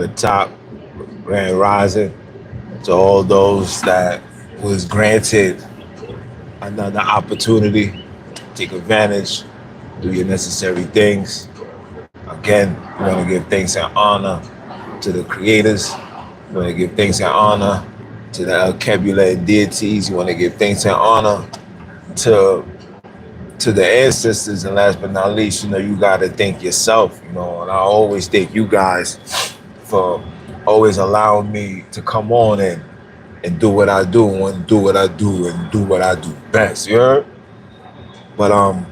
the top, Grand Rising, to all those that was granted another opportunity, take advantage, do your necessary things. Again, we want to give thanks and honor to the creators. We want to give thanks and honor to the vocabulary deities. We want to give thanks and honor to the ancestors. And last but not least, you got to thank yourself. And I always thank you guys for always allowing me to come on and do what I do and do what I do and do what I do best. You heard? But I'm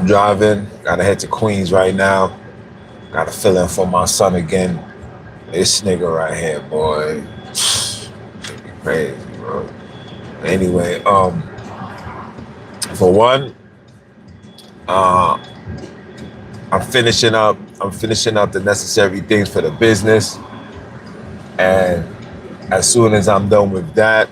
driving. Gotta head to Queens right now. Gotta fill in for my son again. This nigga right here, boy. Crazy, bro. Anyway, for one, uh, I'm finishing up the necessary things for the business. And as soon as I'm done with that,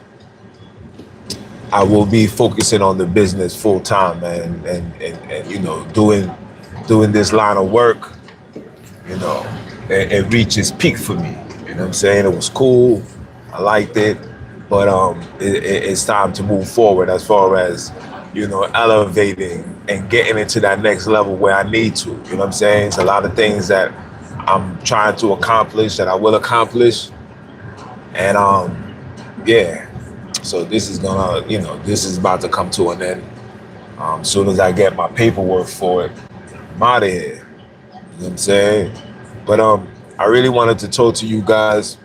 I will be focusing on the business full time, man, and doing this line of work. It reaches peak for me. You know what I'm saying? It was cool. I liked it, but it's time to move forward as far as elevating and getting into that next level where I need to. You know what I'm saying? It's a lot of things that I'm trying to accomplish that I will accomplish, and yeah. So this is this is about to come to an end. As soon as I get my paperwork for it, I'm out of here. You know what I'm saying? But I really wanted to talk to you guys.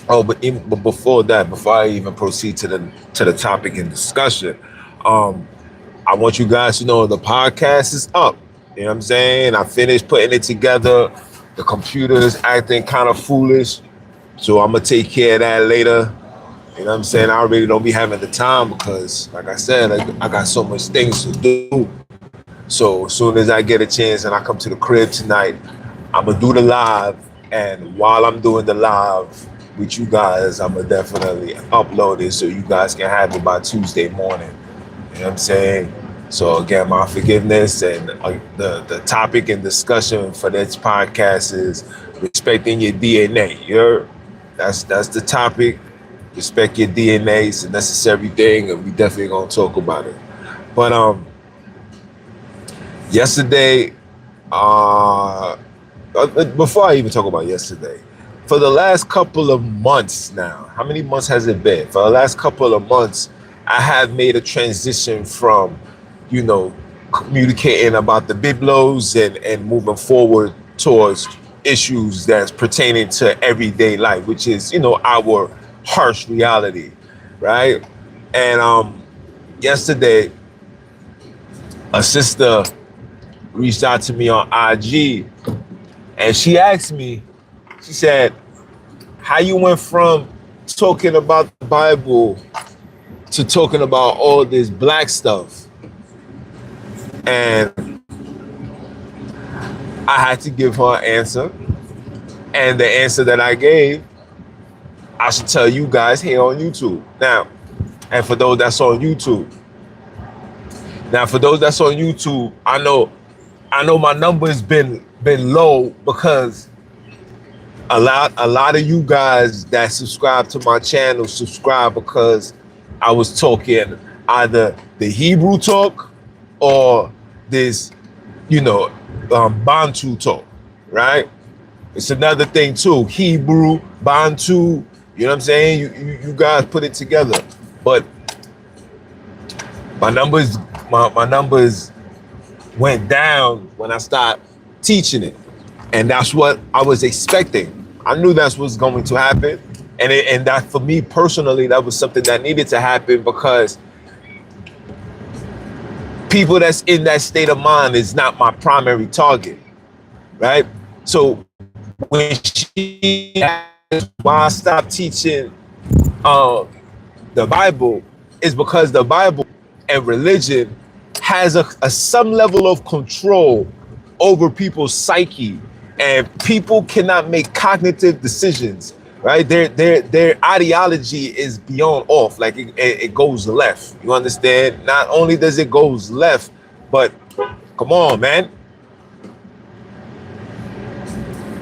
Oh, but before that, before I even proceed to the topic in discussion, I want you guys to know the podcast is up. You know what I'm saying? I finished putting it together. The computer is acting kind of foolish, so I'm gonna take care of that later. You know what I'm saying? I really don't be having the time because, like I said, I got so much things to do. So as soon as I get a chance and I come to the crib tonight, I'm gonna do the live. And while I'm doing the live with you guys, I'm gonna definitely upload it so you guys can have it by Tuesday morning. You know what I'm saying? So again, my forgiveness and the topic and discussion for this podcast is respecting your DNA. That's the topic. Respect your DNA. It's a necessary thing, and we definitely gonna talk about it. But yesterday, before I even talk about yesterday, for the last couple of months now, how many months has it been? For the last couple of months, I have made a transition from, communicating about the biblos and moving forward towards issues that's pertaining to everyday life, which is, our harsh reality, right? And yesterday, a sister reached out to me on IG, and she asked me, she said, how you went from talking about the Bible to talking about all this black stuff? And I had to give her an answer. And the answer that I gave, I should tell you guys here on YouTube. Now, and for those that's on YouTube, I know my number's been low because a lot of you guys that subscribe to my channel subscribe because I was talking either the Hebrew talk or this, Bantu talk, right? It's another thing too, Hebrew, Bantu, you know what I'm saying? You guys put it together. But my numbers went down when I started teaching it. And that's what I was expecting. I knew that's what's going to happen. And that for me personally, that was something that needed to happen because people that's in that state of mind is not my primary target, right? So when she asked why I stopped teaching the Bible, is because the Bible and religion has a some level of control over people's psyche, and people cannot make cognitive decisions, right? Their ideology is beyond off, like it goes left. You understand? Not only does it goes left, but come on, man.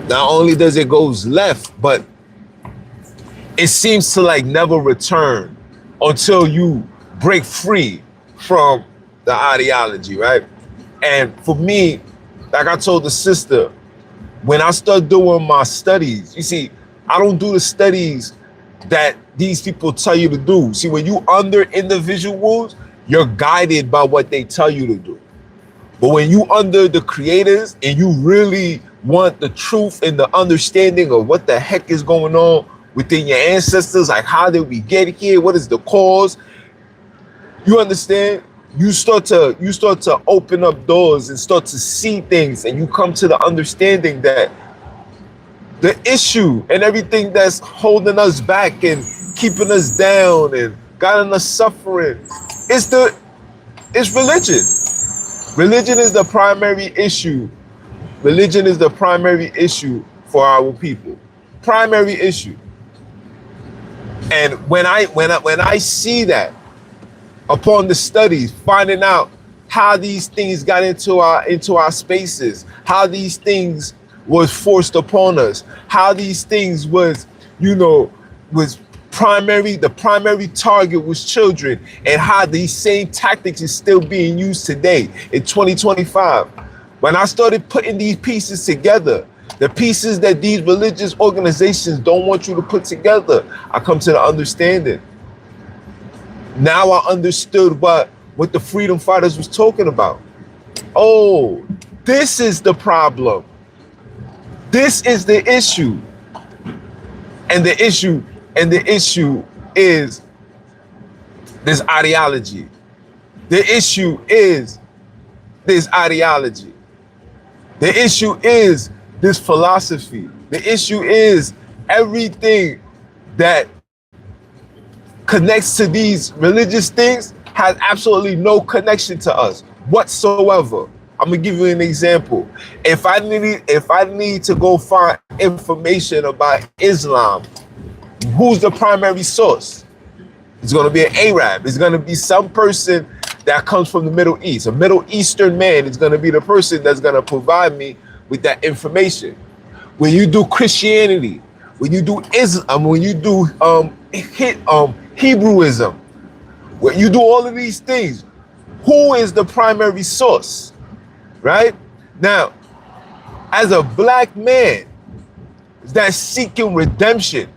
Not only does it goes left, but it seems to like never return until you break free from the ideology, right? And for me, like I told the sister, when I start doing my studies, you see, I don't do the studies that these people tell you to do. See, when you under individuals, you're guided by what they tell you to do. But when you under the creators and you really want the truth and the understanding of what the heck is going on within your ancestors, like how did we get here? What is the cause? You understand? You start to open up doors and start to see things, and you come to the understanding that the issue and everything that's holding us back and keeping us down and gotten us suffering is religion. Religion is the primary issue. Religion is the primary issue for our people. Primary issue. And when I see that upon the studies, finding out how these things got into our spaces, how these things was forced upon us, how these things was the primary target was children, and how these same tactics is still being used today in 2025. When I started putting these pieces together, the pieces that these religious organizations don't want you to put together, I come to the understanding. Now I understood what the freedom fighters was talking about. Oh, this is the problem. This is the issue. And the issue is this ideology. The issue is this ideology. The issue is this philosophy. The issue is everything that connects to these religious things has absolutely no connection to us whatsoever. I'm gonna give you an example. If I need to go find information about Islam, who's the primary source? It's gonna be an Arab. It's gonna be some person that comes from the Middle East. A Middle Eastern man is gonna be the person that's gonna provide me with that information. When you do Christianity, when you do Islam, when you do Hebrewism, when you do all of these things, who is the primary source? Right? Now, as a black man that's seeking redemption,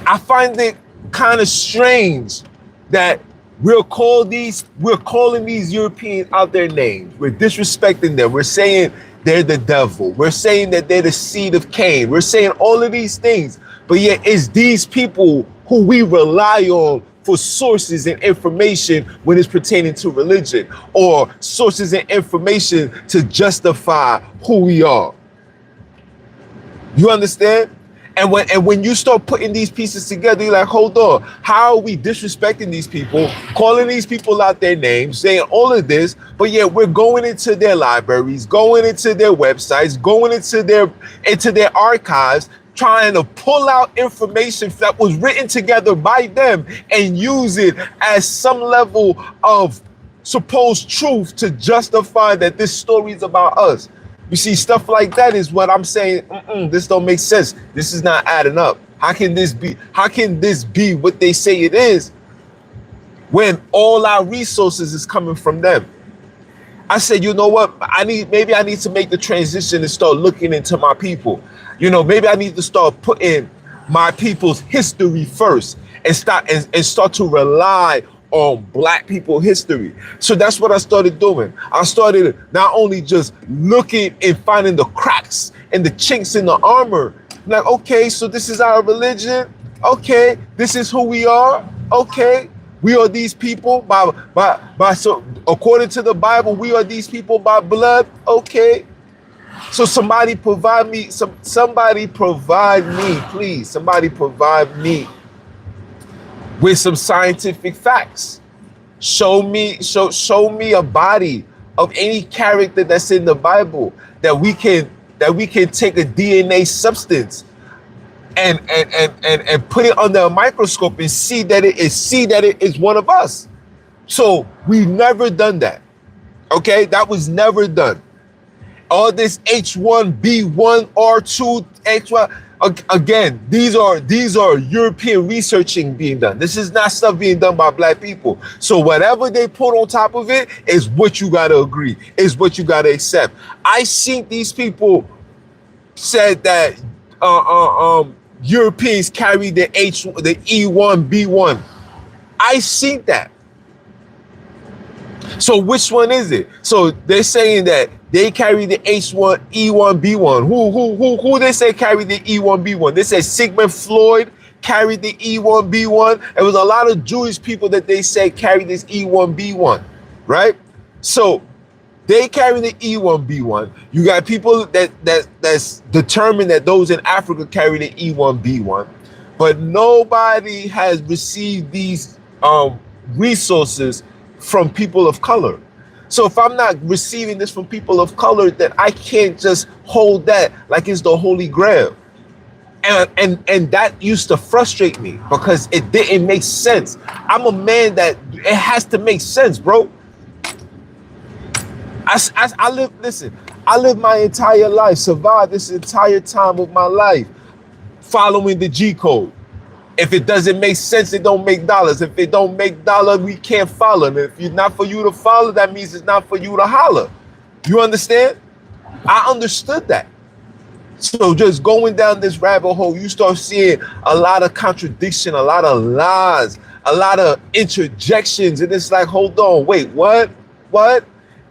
I find it kind of strange that we're calling these Europeans out their names. We're disrespecting them. We're saying they're the devil. We're saying that they're the seed of Cain. We're saying all of these things. But yet it's these people who we rely on for sources and information when it's pertaining to religion, or sources and information to justify who we are. You understand? And when you start putting these pieces together, you're like, hold on, how are we disrespecting these people, calling these people out their names, saying all of this, but yet we're going into their libraries, going into their websites, going into their archives, trying to pull out information that was written together by them and use it as some level of supposed truth to justify that this story is about us. You see, stuff like that is what I'm saying. This don't make sense. This is not adding up. How can this be what they say it is when all our resources is coming from them? I said, you know what? Maybe I need to make the transition and start looking into my people. Maybe I need to start putting my people's history first and start to rely on black people history. So that's what I started doing. I started not only just looking and finding the cracks and the chinks in the armor. Like, okay, so this is our religion. Okay, this is who we are. Okay, we are these people so according to the Bible, we are these people by blood. Okay. So somebody provide me, please. Somebody provide me with some scientific facts. Show me a body of any character that's in the Bible that we can take a DNA substance and put it under a microscope and see that it is one of us. So we've never done that. Okay, that was never done. All this H1B1 R2 H1. Again, these are European researching being done. This is not stuff being done by black people. So whatever they put on top of it is what you gotta agree, is what you gotta accept. I think these people said that Europeans carry the E1B1. I see that. So which one is it? So they're saying that they carry the H1 E1B1. Who they say carried the E1B1? They say Sigmund Freud carried the E1B1. There was a lot of Jewish people that they say carried this E1B1, right? So they carry the E1B1. You got people that's determined that those in Africa carry the E1B1, but nobody has received these resources from people of color. So if I'm not receiving this from people of color, then I can't just hold that like it's the Holy Grail. And that used to frustrate me because it didn't make sense. I'm a man that it has to make sense, bro. I lived my entire life, survived this entire time of my life following the G code. If it doesn't make sense, it don't make dollars. If it don't make dollars, we can't follow. And if it's not for you to follow, that means it's not for you to holler. You understand? I understood that. So just going down this rabbit hole, you start seeing a lot of contradiction, a lot of lies, a lot of interjections. And it's like, hold on, wait, what?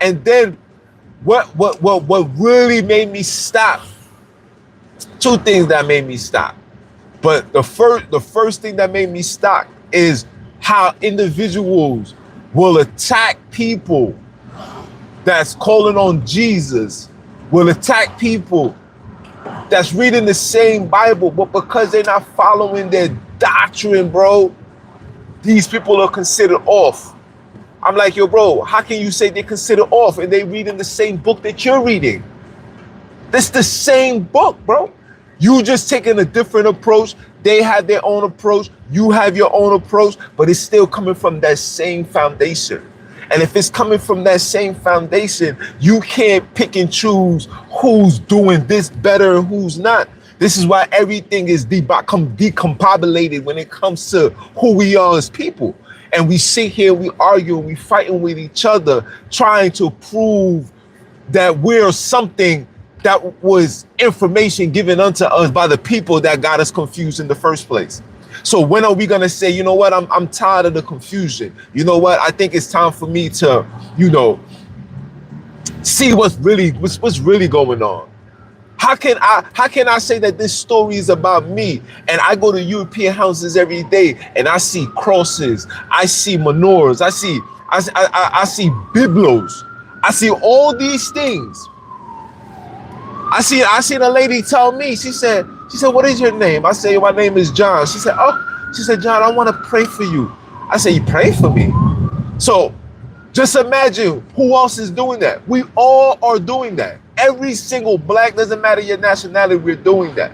And then what really made me stop? Two things that made me stop. But the first thing that made me stop is how individuals will attack people that's calling on Jesus, will attack people that's reading the same Bible, but because they're not following their doctrine, bro, these people are considered off. I'm like, yo, bro, how can you say they're considered off and they reading the same book that you're reading? That's the same book, bro. You just taking a different approach. They have their own approach. You have your own approach, but it's still coming from that same foundation. And if it's coming from that same foundation, you can't pick and choose who's doing this better and who's not. This is why everything is decompobulated when it comes to who we are as people. And we sit here, we argue, we fighting with each other, trying to prove that we're something that was information given unto us by the people that got us confused in the first place. So when are we gonna say, you know what, I'm tired of the confusion. You know what, I think it's time for me to, see what's really going on. How can I say that this story is about me? And I go to European houses every day and I see crosses, I see menorahs, I see biblos, I see all these things. I seen a lady tell me, she said, what is your name? I say, my name is John. She said, John, I want to pray for you. I say, you pray for me? So just imagine who else is doing that. We all are doing that. Every single black, doesn't matter your nationality, we're doing that.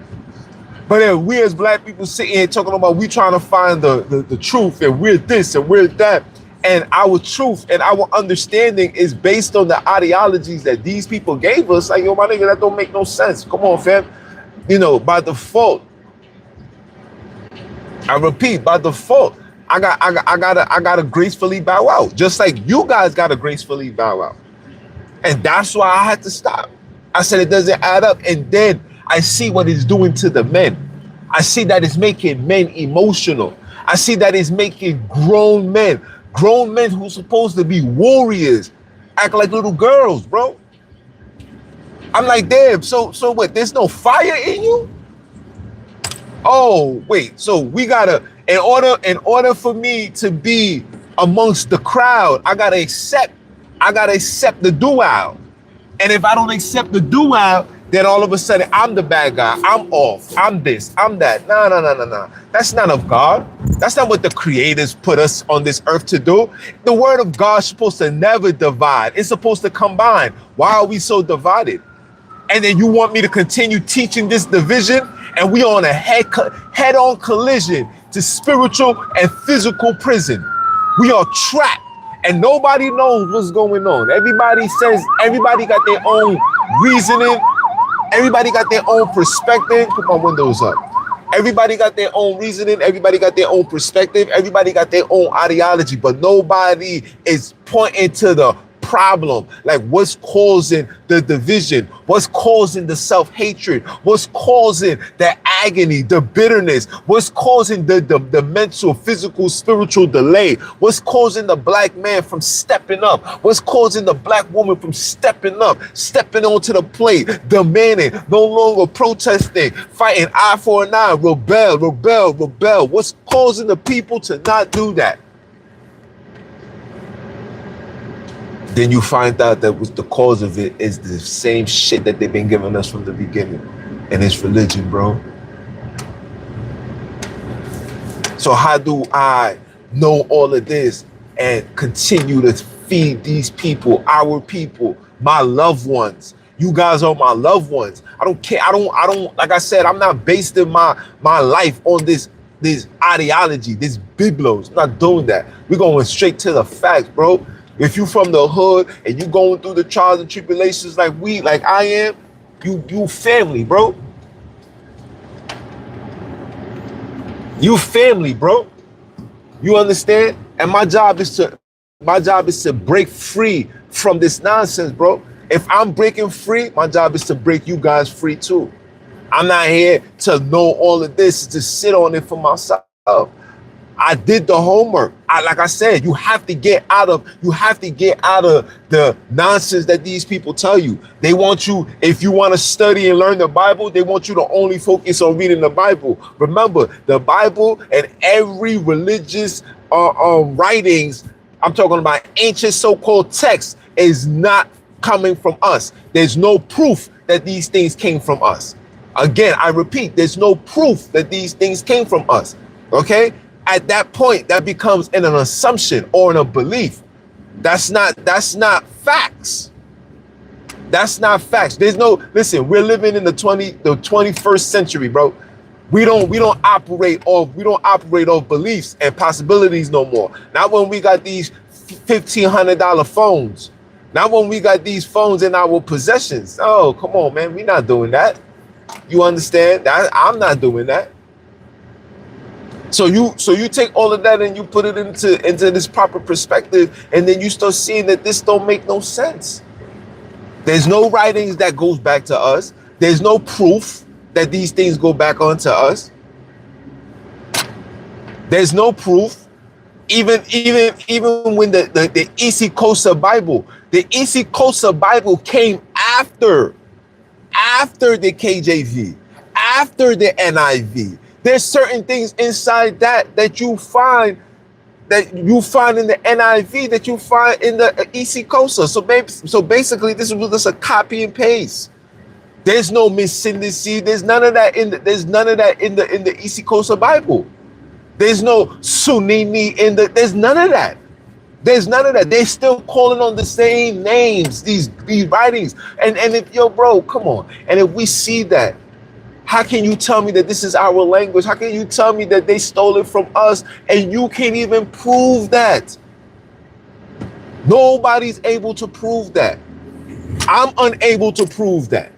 But then we as black people sitting here talking about we trying to find the truth and we're this and we're that. And our truth and our understanding is based on the ideologies that these people gave us. Like, yo, my nigga, that don't make no sense. Come on, fam. By default, I repeat, by default, I gotta gracefully bow out. Just like you guys gotta gracefully bow out. And that's why I had to stop. I said it doesn't add up. And then I see what it's doing to the men. I see that it's making men emotional. I see that it's making grown men who's supposed to be warriors act like little girls, bro. I'm like, damn, so what? There's no fire in you? Oh, wait. So we gotta, in order for me to be amongst the crowd, I gotta accept the dual. And if I don't accept the dual, then all of a sudden I'm the bad guy. I'm off. I'm this. I'm that. No. That's not of God. That's not what the creators put us on this earth to do. The word of God is supposed to never divide. It's supposed to combine. Why are we so divided? And then you want me to continue teaching this division, and we on a head-on collision to spiritual and physical prison. We are trapped and nobody knows what's going on. Everybody says, everybody got their own reasoning. Everybody got their own perspective. Put my windows up. Everybody got their own reasoning. Everybody got their own perspective. Everybody got their own ideology, but nobody is pointing to the problem. Like, what's causing the division? What's causing the self-hatred? What's causing the agony, the bitterness? What's causing the mental, physical, spiritual delay? What's causing the black man from stepping up? What's causing the black woman from stepping up, stepping onto the plate, demanding, no longer protesting, fighting eye for an eye, rebel, rebel, rebel? What's causing the people to not do that? Then you find out that was the cause of it is the same shit that they've been giving us from the beginning. And it's religion, bro. So how do I know all of this and continue to feed these people, our people, my loved ones? You guys are my loved ones. I don't care. I don't, like I said, I'm not basing my life on this ideology, this biblos. I'm not doing that. We're going straight to the facts, bro. If you from the hood and you going through the trials and tribulations like I am, you family, bro. You family, bro. You understand? And my job is to break free from this nonsense, bro. If I'm breaking free, my job is to break you guys free too. I'm not here to know all of this, to sit on it for myself. I did the homework. Like I said, you have to get out of the nonsense that these people tell you. They want you, if you want to study and learn the Bible, they want you to only focus on reading the Bible. Remember, the Bible and every religious writings, I'm talking about ancient so-called texts, is not coming from us. There's no proof that these things came from us. Again, I repeat, there's no proof that these things came from us. Okay? At that point, that becomes an assumption or a belief. That's not facts. That's not facts. There's no, listen, we're living in the 21st century, bro. We don't operate off beliefs and possibilities no more. Not when we got these $1,500 phones. Not when we got these phones in our possessions. Oh, come on, man. We're not doing that. You understand? I'm not doing that. So you take all of that and you put it into this proper perspective, and then you start seeing that this don't make no sense. There's no writings that goes back to us. There's no proof that these things go back onto us. There's no proof. Even when the East Coast Bible, the East Coast Bible came after the KJV, after the NIV. There's certain things inside that you find in the NIV that you find in the East Coast. So basically, this was just a copy and paste. There's no missyndicy. There's none of that in the East Coast Bible. There's no Sunini there's none of that. There's none of that. They're still calling on the same names, these writings. And if, yo, bro, come on. And if we see that, how can you tell me that this is our language? How can you tell me that they stole it from us and you can't even prove that? Nobody's able to prove that. I'm unable to prove that.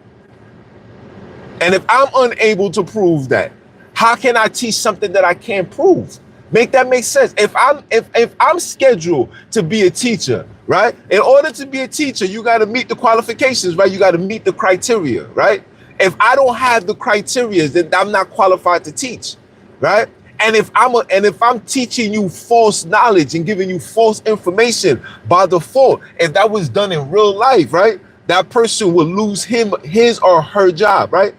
And if I'm unable to prove that, how can I teach something that I can't prove? Make that make sense? If I'm scheduled to be a teacher, right? In order to be a teacher, you got to meet the qualifications, right? You got to meet the criteria, right? If I don't have the criteria, then I'm not qualified to teach, right? And if I'm teaching you false knowledge and giving you false information by default, if that was done in real life, right? That person will lose his or her job, right?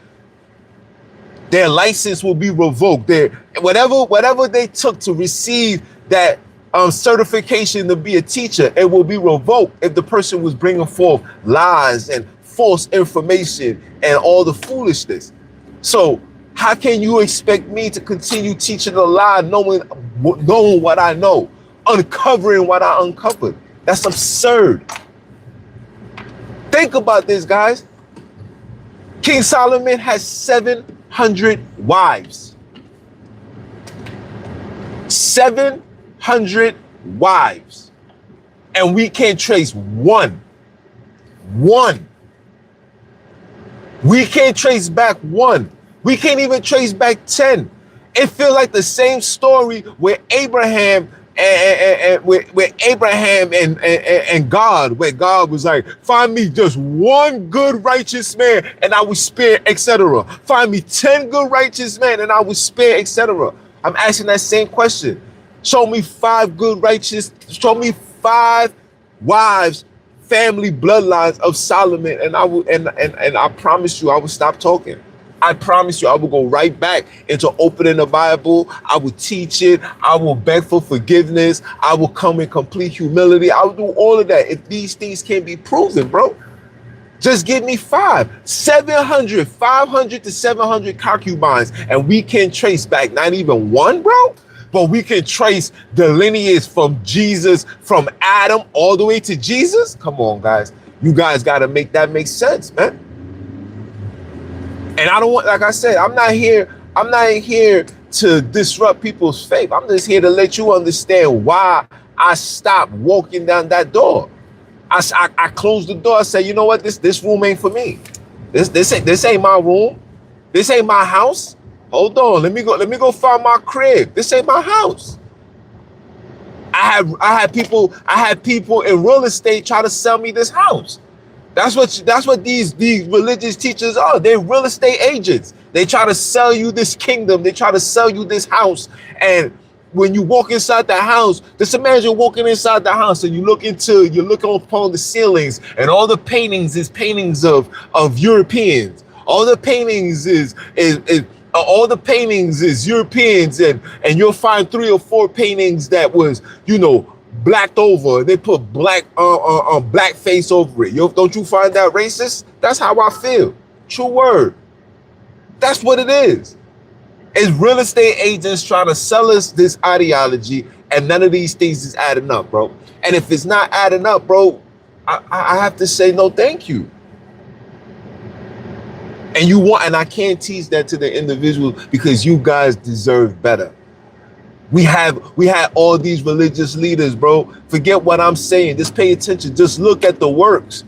Their license will be revoked. Whatever they took to receive that certification to be a teacher, it will be revoked if the person was bringing forth lies and false information and all the foolishness. So how can you expect me to continue teaching a lie, knowing what I know, uncovering what I uncovered? That's absurd. Think about this, guys. King Solomon has 700 wives. 700 wives. And we can't trace one. We can't trace back one. We can't even trace back 10. It feels like the same story where Abraham and God, where God was like, find me just one good righteous man and I will spare, etc. Find me 10 good righteous men and I will spare, etc. I'm asking that same question. Show me 5 good righteous, show me 5 wives, family bloodlines of Solomon, and I will, and I promise you I will stop talking. I promise you I will go right back into opening the Bible. I will teach it. I will beg for forgiveness. I will come in complete humility. I will do all of that if these things can be proven, bro. Just give me 500 to 700 concubines, and we can trace back not even one, bro. But we can trace the lineage from Jesus, from Adam all the way to Jesus. Come on, guys. You guys got to make that make sense, man. And I don't want, like I said, I'm not here to disrupt people's faith. I'm just here to let you understand why I stopped walking down that door. I closed the door. I said, you know what? This room ain't for me. This ain't my room. This ain't my house. Hold on. Let me go find my crib. This ain't my house. I had people in real estate try to sell me this house. That's what these religious teachers are. They're real estate agents. They try to sell you this kingdom. They try to sell you this house. And when you walk inside the house, just imagine walking inside the house and you look upon the ceilings, and all the paintings is paintings of Europeans. All the paintings is Europeans, and you'll find 3 or 4 paintings that was, blacked over. They put black face over it. Don't you find that racist? That's how I feel. True word. That's what it is. It's real estate agents trying to sell us this ideology, and none of these things is adding up, bro. And if it's not adding up, bro, I have to say no thank you. And I can't teach that to the individual, because you guys deserve better. We had all these religious leaders, bro. Forget what I'm saying. Just pay attention. Just look at the works.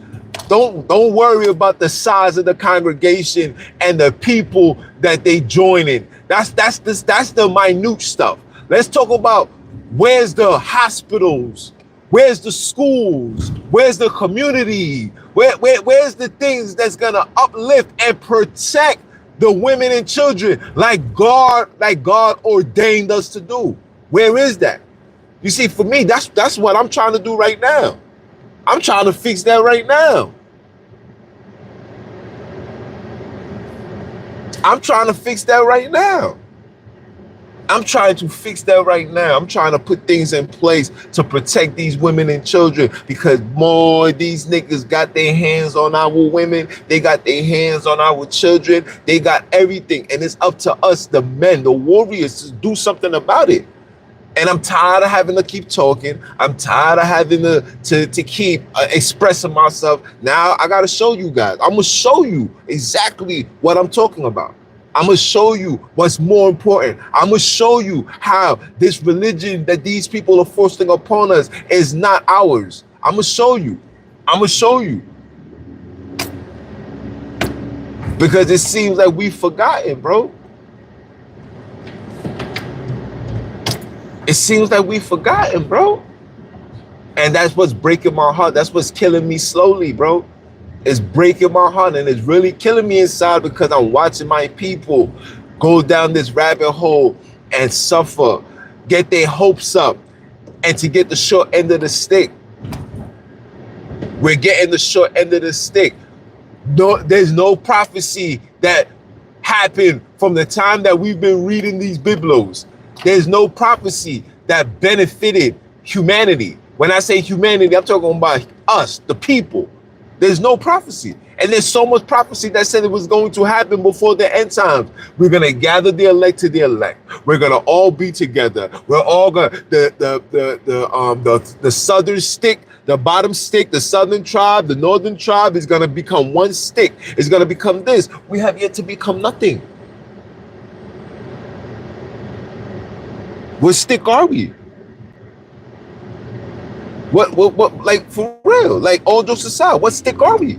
Don't worry about the size of the congregation and the people that they join in. That's the minute stuff. Let's talk about where's the hospitals, where's the schools, where's the community, where's the things that's gonna uplift and protect the women and children like God ordained us to do. Where is that? You see, for me, that's what I'm trying to do right now. I'm trying to fix that right now. I'm trying to fix that right now. I'm trying to fix that right now. I'm trying to put things in place to protect these women and children, because more these niggas got their hands on our women. They got their hands on our children. They got everything. And it's up to us, the men, the warriors, to do something about it. And I'm tired of having to keep talking. I'm tired of having to keep expressing myself. Now I got to show you guys. I'm going to show you exactly what I'm talking about. I'm going to show you what's more important. I'm going to show you how this religion that these people are forcing upon us is not ours. I'm going to show you. I'm going to show you. Because it seems like we've forgotten, bro. It seems like we've forgotten, bro. And that's what's breaking my heart. That's what's killing me slowly, bro. It's breaking my heart, and it's really killing me inside, because I'm watching my people go down this rabbit hole and suffer, get their hopes up, and to get the short end of the stick. We're getting the short end of the stick. No, there's no prophecy that happened from the time that we've been reading these biblos. There's no prophecy that benefited humanity. When I say humanity, I'm talking about us, the people. There's no prophecy. And there's so much prophecy that said it was going to happen before the end times. We're going to gather the elect to the elect. We're going to all be together. We're all going to, the southern stick, the bottom stick, the southern tribe, the northern tribe is going to become one stick. It's going to become this. We have yet to become nothing. What stick are we? What, like, for real? Like, all jokes aside, what stick are we?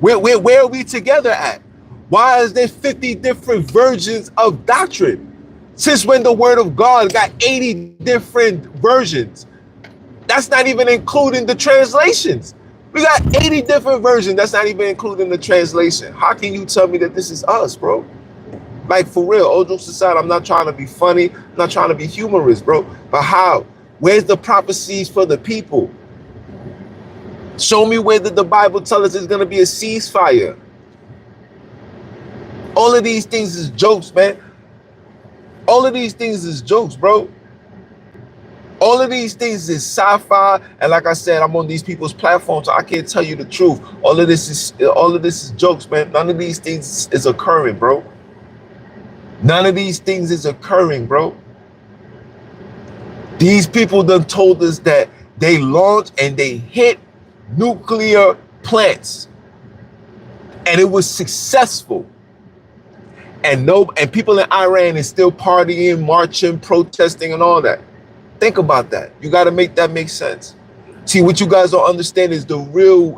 Where are we together at? Why is there 50 different versions of doctrine? Since when the word of God got 80 different versions? That's not even including the translations. We got 80 different versions. That's not even including the translation. How can you tell me that this is us, bro? Like, for real, all jokes aside, I'm not trying to be funny. I'm not trying to be humorous, bro. But how? Where's the prophecies for the people? Show me where did the Bible tell us there's going to be a ceasefire. All of these things is jokes, man. All of these things is jokes, bro. All of these things is sci-fi, and like I said, I'm on these people's platforms, so I can't tell you the truth. All of this is jokes, man. None of these things is occurring, bro. None of these things is occurring, bro. These people done told us that they launched and they hit nuclear plants, and it was successful. And people in Iran is still partying, marching, protesting, and all that. Think about that. You got to make that make sense. See, what you guys don't understand is the real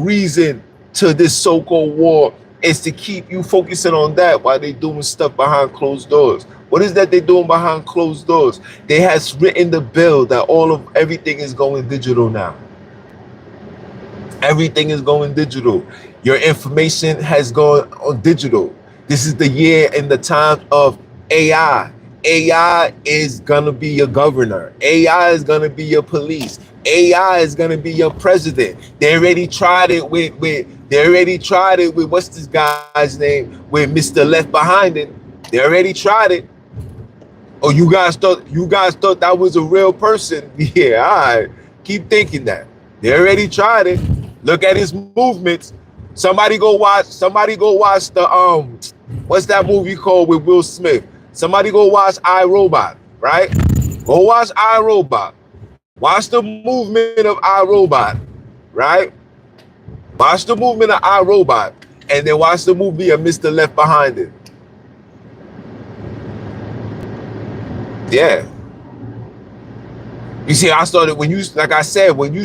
reason to this so-called war is to keep you focusing on that while they doing stuff behind closed doors. What is that they're doing behind closed doors? They has written the bill that everything is going digital now. Everything is going digital. Your information has gone on digital. This is the year and the time of AI. AI is gonna be your governor. AI is gonna be your police. AI is gonna be your president. They already tried it with what's this guy's name? With Mr. Left Behind it. They already tried it. Oh, you guys thought that was a real person? Yeah, all right. Keep thinking that. They already tried it. Look at his movements. Somebody go watch the what's that movie called with Will Smith? Somebody go watch iRobot, right? Go watch iRobot. Watch the movement of iRobot, right? Watch the movement of iRobot, and then watch the movie of Mr. Left Behind It. Yeah. You see, I started when you, like I said, when you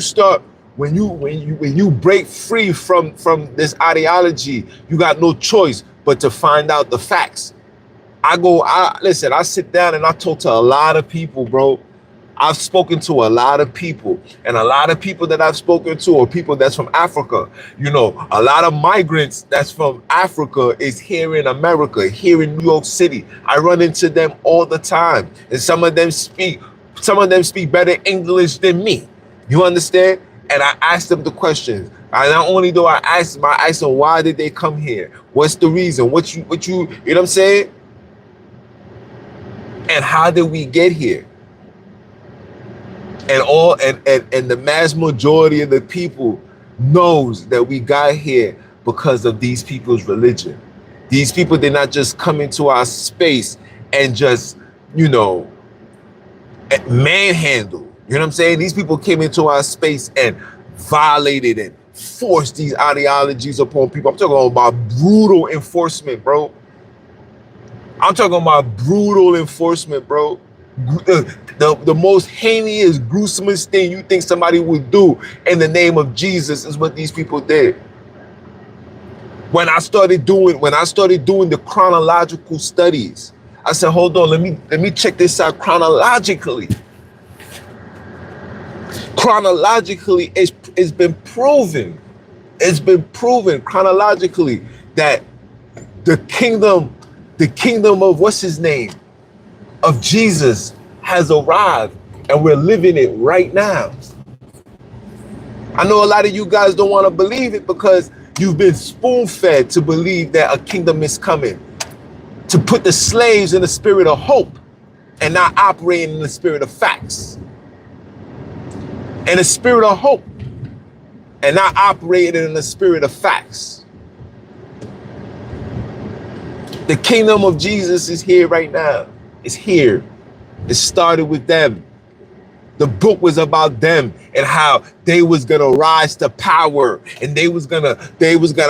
break free from this ideology, you got no choice but to find out the facts. Listen, I sit down and I talk to a lot of people, bro. I've spoken to a lot of people, and a lot of people that I've spoken to are people that's from Africa. You know, a lot of migrants that's from Africa is here in America, here in New York City. I run into them all the time, and some of them speak better English than me. You understand? And I ask them the questions. And not only do I ask them, why did they come here? What's the reason? What you know what I'm saying? And how did we get here? And the mass majority of the people knows that we got here because of these people's religion. These people did not just come into our space and just, manhandle. You know what I'm saying? These people came into our space and violated and forced these ideologies upon people. I'm talking about brutal enforcement, bro. The most heinous, gruesomest thing you think somebody would do in the name of Jesus is what these people did. When I started doing the chronological studies, I said, hold on, let me check this out chronologically. Chronologically, it's been proven chronologically that the kingdom of what's his name? Of Jesus has arrived, and we're living it right now. I know a lot of you guys don't want to believe it because you've been spoon-fed to believe that a kingdom is coming, to put the slaves in the spirit of hope and not operating in the spirit of facts. And the spirit of hope and not operating in the spirit of facts. The kingdom of Jesus is here right now. It's here. It started with them. The book was about them and how they was gonna rise to power, and they was gonna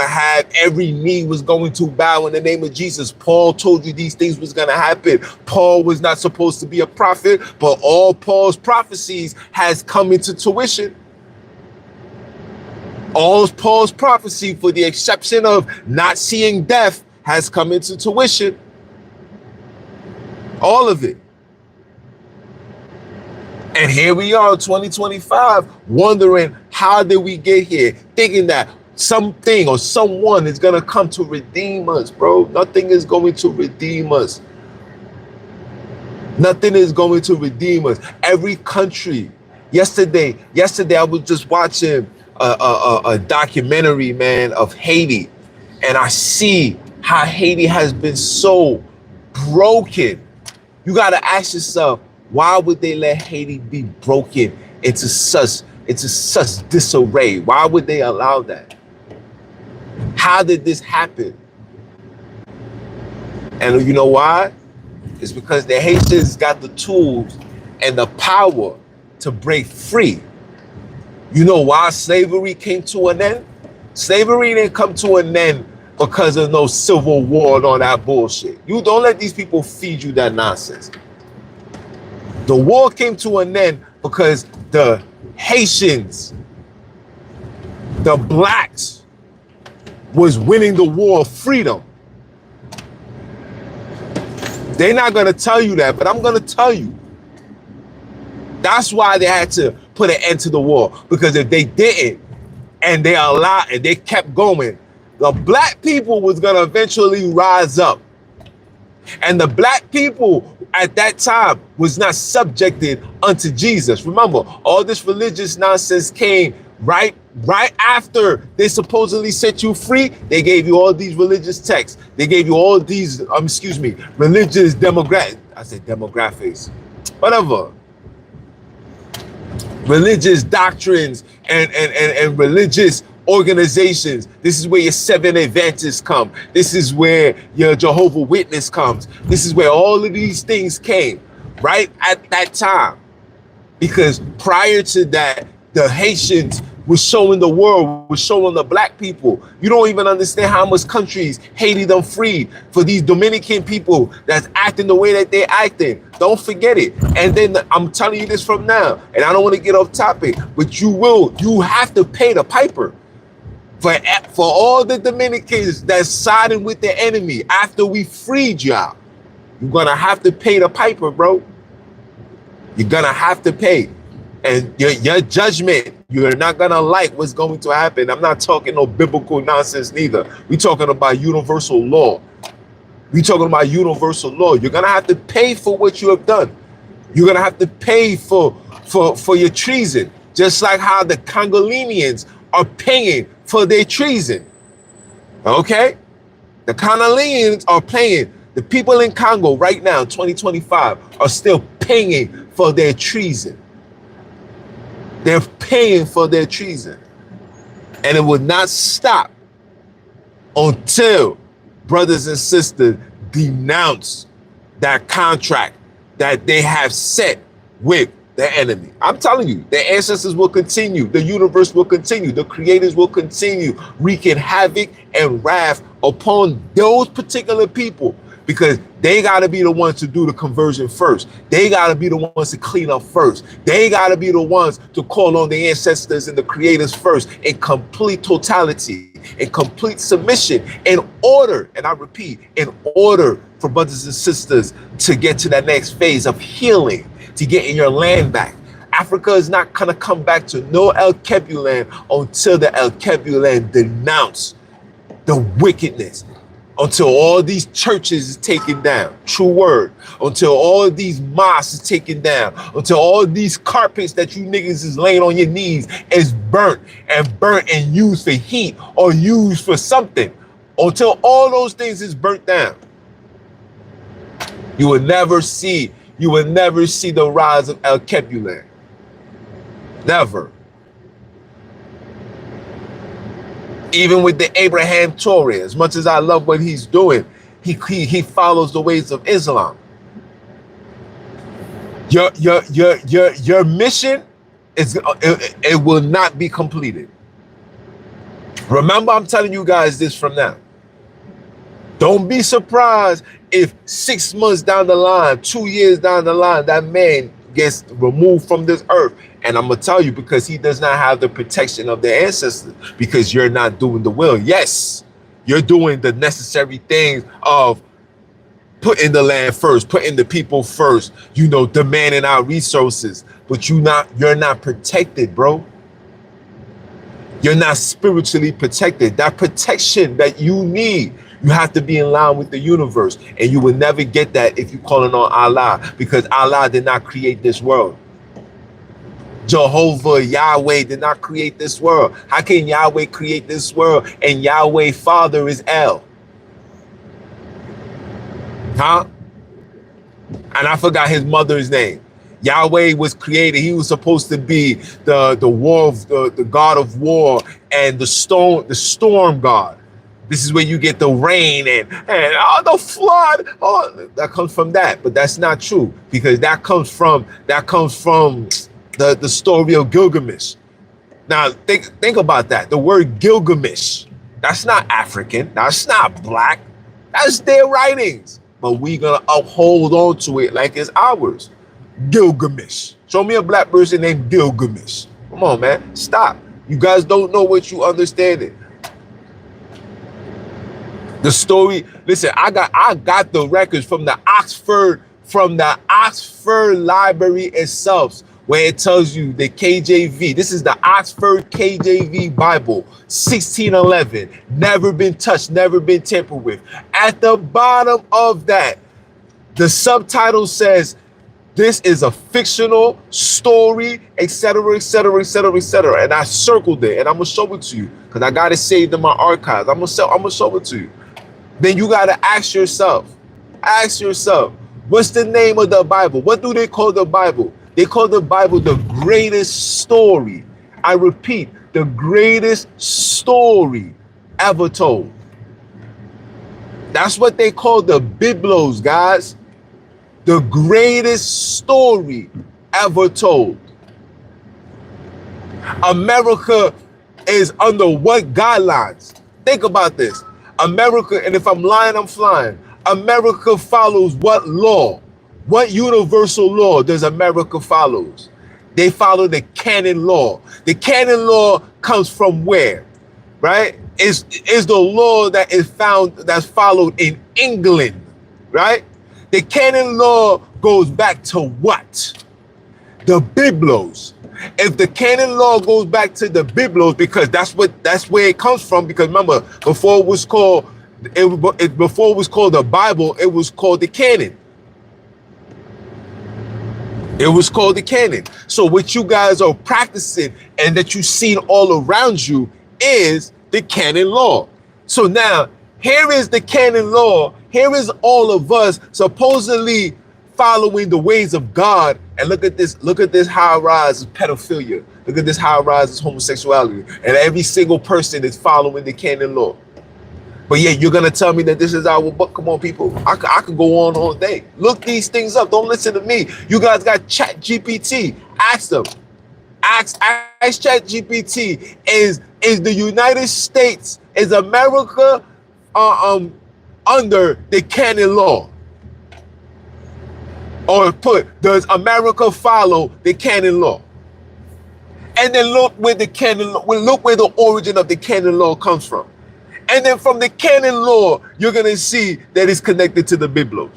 have every knee was going to bow in the name of Jesus. Paul told you these things was gonna happen. Paul was not supposed to be a prophet, but all Paul's prophecies has come into tuition. All Paul's prophecy, for the exception of not seeing death, has come into tuition. All of it. And here we are in 2025, wondering how did we get here, thinking that something or someone is going to come to redeem us, bro. Nothing is going to redeem us. Nothing is going to redeem us. Every country. Yesterday I was just watching a documentary, man, of Haiti. And I see how Haiti has been so broken. You got to ask yourself, why would they let Haiti be broken into such disarray? Why would they allow that? How did this happen? And you know why? It's because the Haitians got the tools and the power to break free. You know why slavery came to an end? Slavery didn't come to an end because of no civil war and all that bullshit. You don't let these people feed you that nonsense. The war came to an end because the Haitians, the blacks, was winning the war of freedom. They're not going to tell you that, but I'm going to tell you. That's why they had to put an end to the war. Because if they didn't, and they kept going, the black people was going to eventually rise up. And the black people at that time was not subjected unto Jesus. Remember, all this religious nonsense came right after they supposedly set you free. They gave you all these religious texts. They gave you all these, religious demographics, whatever. Religious doctrines and religious organizations. This is where your Seventh Adventists come. This is where your Jehovah Witness comes. This is where all of these things came right at that time. Because prior to that, the Haitians was showing the world, was showing the black people. You don't even understand how much countries Haiti done freed for these Dominican people that's acting the way that they're acting. Don't forget it. And then I'm telling you this from now, and I don't want to get off topic, but you have to pay the piper. For all the Dominicans that's siding with the enemy after we freed y'all, you're going to have to pay the piper, bro. You're going to have to pay. And your judgment, you're not going to like what's going to happen. I'm not talking no biblical nonsense neither. We're talking about universal law. We're talking about universal law. You're going to have to pay for what you have done. You're going to have to pay for your treason, just like how the Congolese are paying for their treason. Okay? The Congolese are paying. The people in Congo right now, 2025, are still paying for their treason. They're paying for their treason. And it will not stop until brothers and sisters denounce that contract that they have set with the enemy. I'm telling you, the ancestors will continue. The universe will continue. The creators will continue wreaking havoc and wrath upon those particular people, because they got to be the ones to do the conversion first. They got to be the ones to clean up first. They got to be the ones to call on the ancestors and the creators first in complete totality, in complete submission, in order, and I repeat, in order for brothers and sisters to get to that next phase of healing, to get in your land back. Africa is not going to come back to no El Kebu land until the El Kebu land denounce the wickedness, until all these churches is taken down, true word, until all of these mosques is taken down, until all these carpets that you niggas is laying on your knees is burnt and used for heat or used for something, until all those things is burnt down. You will never see the rise of El Kebu land. Never. Even with the Abraham Torah, as much as I love what he's doing, he follows the ways of Islam. Your mission is it will not be completed. Remember, I'm telling you guys this from now. Don't be surprised if 6 months down the line, 2 years down the line, that man gets removed from this earth. And I'm going to tell you, because he does not have the protection of their ancestors, because you're not doing the will. Yes, you're doing the necessary things of putting the land first, putting the people first, demanding our resources, but you're not protected, bro. You're not spiritually protected. That protection that you need, you have to be in line with the universe. And you will never get that if you're calling on Allah, because Allah did not create this world. Jehovah, Yahweh did not create this world. How can Yahweh create this world and Yahweh Father is El? Huh? And I forgot his mother's name. Yahweh was created. He was supposed to be the war of the God of war and the storm God. This is where you get the rain and the flood. Oh, that comes from that, but that's not true, because that comes from the story of Gilgamesh. Now think about that. The word Gilgamesh, that's not African. That's not black. That's their writings, but we're gonna uphold on to it like it's ours. Gilgamesh. Show me a black person named Gilgamesh. Come on, man. Stop. You guys don't know what you understand it. The story, listen, I got the records from the Oxford Library itself, where it tells you the KJV. This is the Oxford KJV Bible, 1611. Never been touched, never been tampered with. At the bottom of that, the subtitle says, this is a fictional story, etc., etc., etc., etc. And I circled it, and I'm gonna show it to you because I got it saved in my archives. I'm gonna show it to you. Then you gotta ask yourself, what's the name of the Bible? What do they call the Bible? They call the Bible the greatest story. I repeat, the greatest story ever told. That's what they call the Biblos, guys. The greatest story ever told. America is under what guidelines? Think about this. America, and if I'm lying, I'm flying. America follows what law? What universal law does America follows? They follow the canon law. The canon law comes from where? Right? Is the law that's followed in England, right? The canon law goes back to what? The Biblos. If the canon law goes back to the Biblos, because that's where it comes from. Because remember, before it was called the Bible, it was called the canon. It was called the canon. So what you guys are practicing and that you've seen all around you is the canon law. So now here is the canon law. Here is all of us supposedly following the ways of God. And look at this high rise of pedophilia. Look at this high rise of homosexuality. And every single person is following the canon law. But yeah, you're going to tell me that this is our book. Come on, people. I could go on all day. Look these things up. Don't listen to me. You guys got Chat GPT. Ask them. Ask Chat GPT. Is the United States, is America under the canon law? Or does America follow the canon law? And then look where the origin of the canon law comes from. And then from the canon law, you're gonna see that it's connected to the Biblos.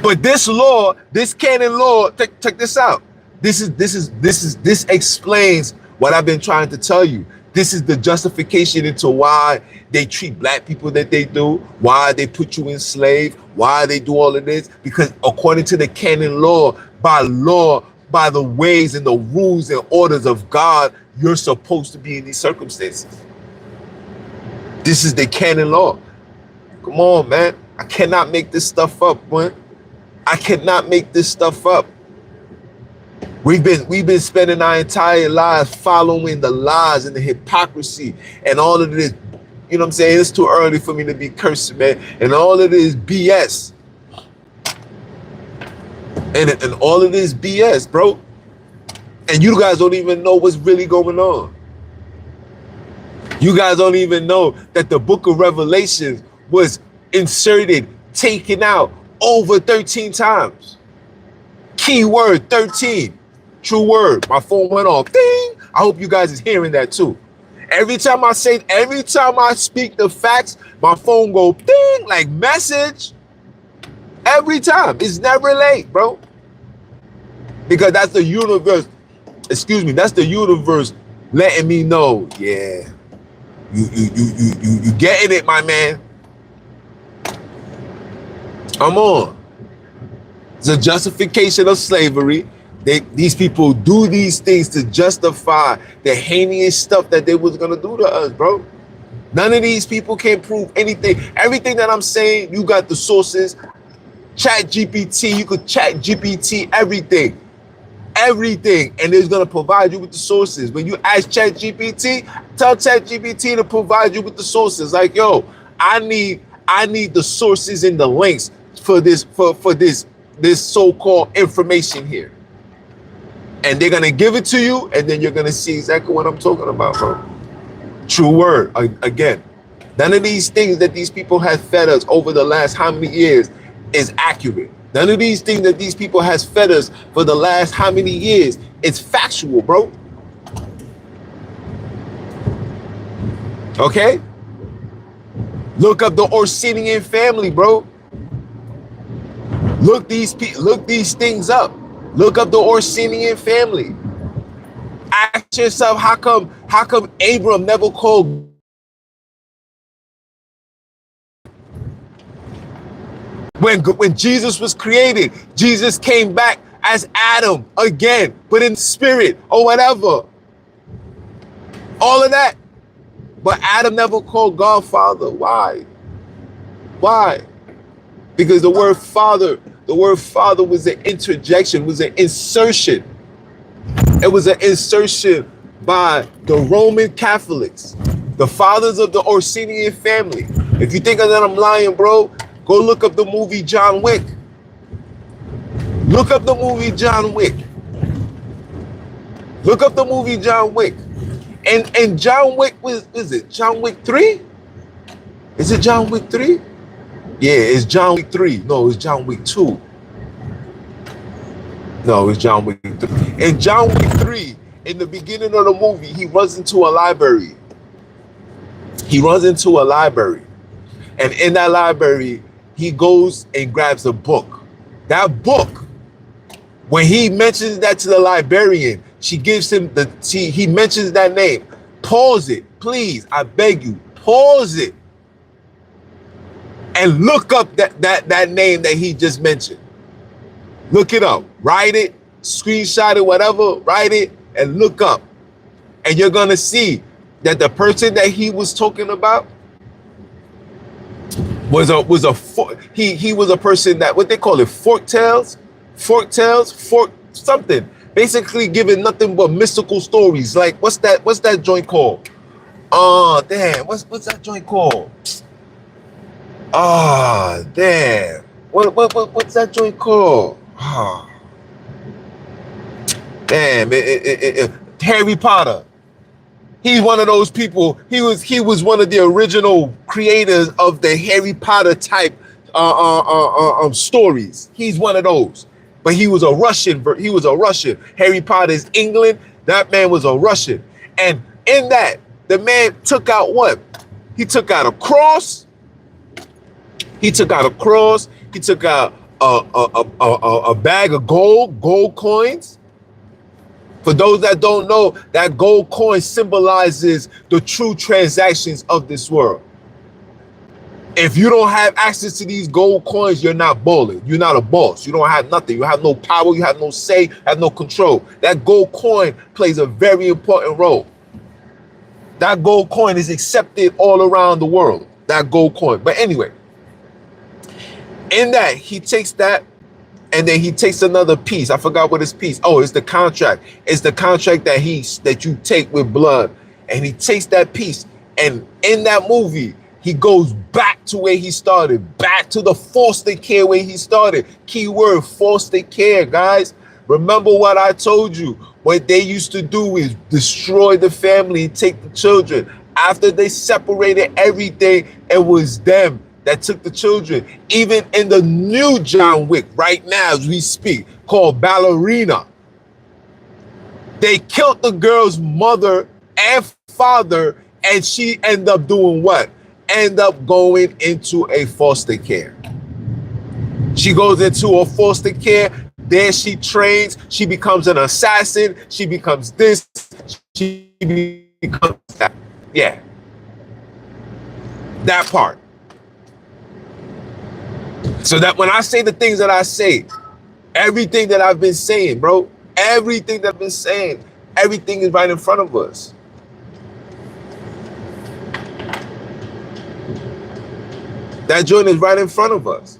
But this canon law, check this out. This explains what I've been trying to tell you. This is the justification into why they treat black people that they do, why they put you in slave, why they do all of this. Because according to the canon law, by the ways and the rules and orders of God, you're supposed to be in these circumstances. This is the canon law. Come on, man. I cannot make this stuff up, man. I cannot make this stuff up. We've been spending our entire lives following the lies and the hypocrisy and all of this. You know what I'm saying? It's too early for me to be cursing, man. And all of this BS. and all of this BS, bro. And you guys don't even know what's really going on. You guys don't even know that the book of Revelation was inserted, taken out over 13 times. Keyword 13. True word. My phone went off. Ding. I hope you guys is hearing that too. Every time I speak the facts, my phone go ding, like message. Every time. It's never late, bro. Because that's the universe. Excuse me. That's the universe letting me know. Yeah. You getting it, my man. Come on. It's a justification of slavery. These people do these things to justify the heinous stuff that they was gonna do to us, bro. None of these people can prove anything. Everything that I'm saying, you got the sources. Chat GPT, you could chat GPT everything. Everything, and it's gonna provide you with the sources. When you ask Chat GPT, tell Chat GPT to provide you with the sources. Like, yo, I need the sources and the links for this this so-called information here. And they're gonna give it to you, and then you're gonna see exactly what I'm talking about, bro. True word. Again, none of these things that these people have fed us over the last how many years is accurate. None of these things that these people has fed us for the last how many years is factual, bro. Okay? Look up the Orsinian family, bro. Look these things up. Look up the Orsinian family. Ask yourself, how come Abram never called? When Jesus was created, Jesus came back as Adam again, but in spirit or whatever. All of that. But Adam never called God Father. Why? Why? Because the word Father was an interjection, was an insertion. It was an insertion by the Roman Catholics, the fathers of the Orsinian family. If you think that I'm lying, bro, go look up the movie John Wick. Look up the movie John Wick. Look up the movie John Wick. And John Wick is it John Wick 3? Is it John Wick 3? Yeah, it's John Wick 3. No, it's John Wick 2. No, it's John Wick 3. In John Wick 3, in the beginning of the movie, he runs into a library. He runs into a library. And in that library, he goes and grabs a book. That book, when he mentions that to the librarian, she gives him he mentions that name. Pause it, please. I beg you, pause it. And look up that name that he just mentioned. Look it up. Write it, screenshot it, whatever, write it, and look up. And you're gonna see that the person that he was talking about was a person that, what they call it, fork something, basically giving nothing but mystical stories. Like, what's that joint called? Oh damn, what's that joint called? Ah, damn, what's that joint called? Ah, damn, Harry Potter. He's one of those people. He was one of the original creators of the Harry Potter type stories. He's one of those. But he was a Russian. Harry Potter is England. That man was a Russian. And in that, the man took out what? He took out a cross. He took out a cross. He took out a bag of gold coins. For those that don't know, that gold coin symbolizes the true transactions of this world. If you don't have access to these gold coins, you're not balling. You're not a boss. You don't have nothing. You have no power. You have no say. Have no control. That gold coin plays a very important role. That gold coin is accepted all around the world. That gold coin. But anyway, in that, he takes that. And then he takes another piece. I forgot what his piece. Oh, it's the contract. It's the contract that you take with blood. And he takes that piece. And in that movie, He goes back to where he started, back to the foster care where he started. Keyword foster care, guys. Remember what I told you. What they used to do is destroy the family, take the children. After they separated everything, it was them that took the children. Even in the new John Wick, right now as we speak, called Ballerina, they killed the girl's mother and father, and she ended up doing what? End up going into a foster care. She goes into a foster care. There she trains. She becomes an assassin. She becomes this. She becomes that. Yeah. That part. So that when I say the things that I say, everything that I've been saying, bro, everything that I've been saying, everything is right in front of us. That joint is right in front of us.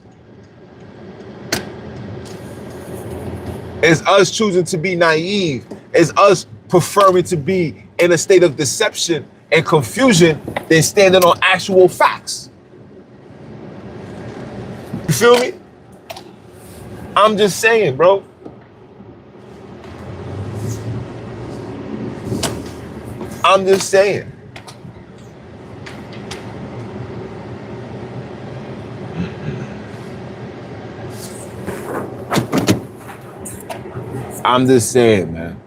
It's us choosing to be naive. It's us preferring to be in a state of deception and confusion than standing on actual facts. You feel me? I'm just saying, bro. I'm just saying. I'm just saying, man.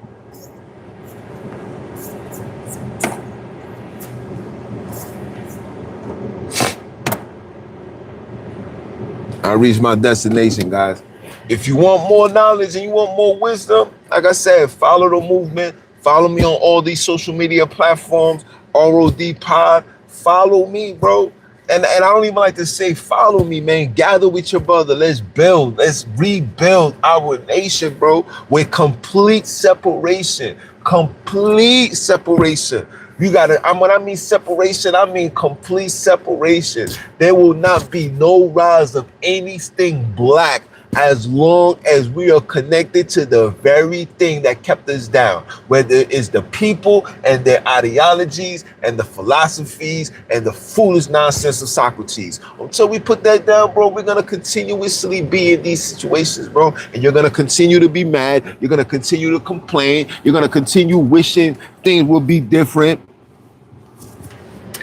I reached my destination, guys. If you want more knowledge and you want more wisdom, like I said, follow the movement. Follow me on all these social media platforms, ROD Pod. Follow me, bro. And I don't even like to say follow me, man. Gather with your brother. Let's build. Let's rebuild our nation, bro, with complete separation. Complete separation. You gotta, when I mean separation, I mean complete separation. There will not be no rise of anything black as long as we are connected to the very thing that kept us down, whether it's the people and their ideologies and the philosophies and the foolish nonsense of Socrates. Until we put that down, bro, we're going to continuously be in these situations, bro. And you're going to continue to be mad. You're going to continue to complain. You're going to continue wishing things will be different.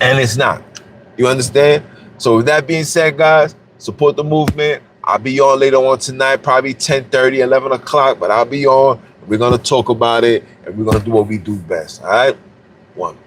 And it's not. You understand? So with that being said, guys, support the movement. I'll be on later on tonight, probably 10:30, 11 o'clock, but I'll be on. We're going to talk about it, and we're going to do what we do best. All right? One.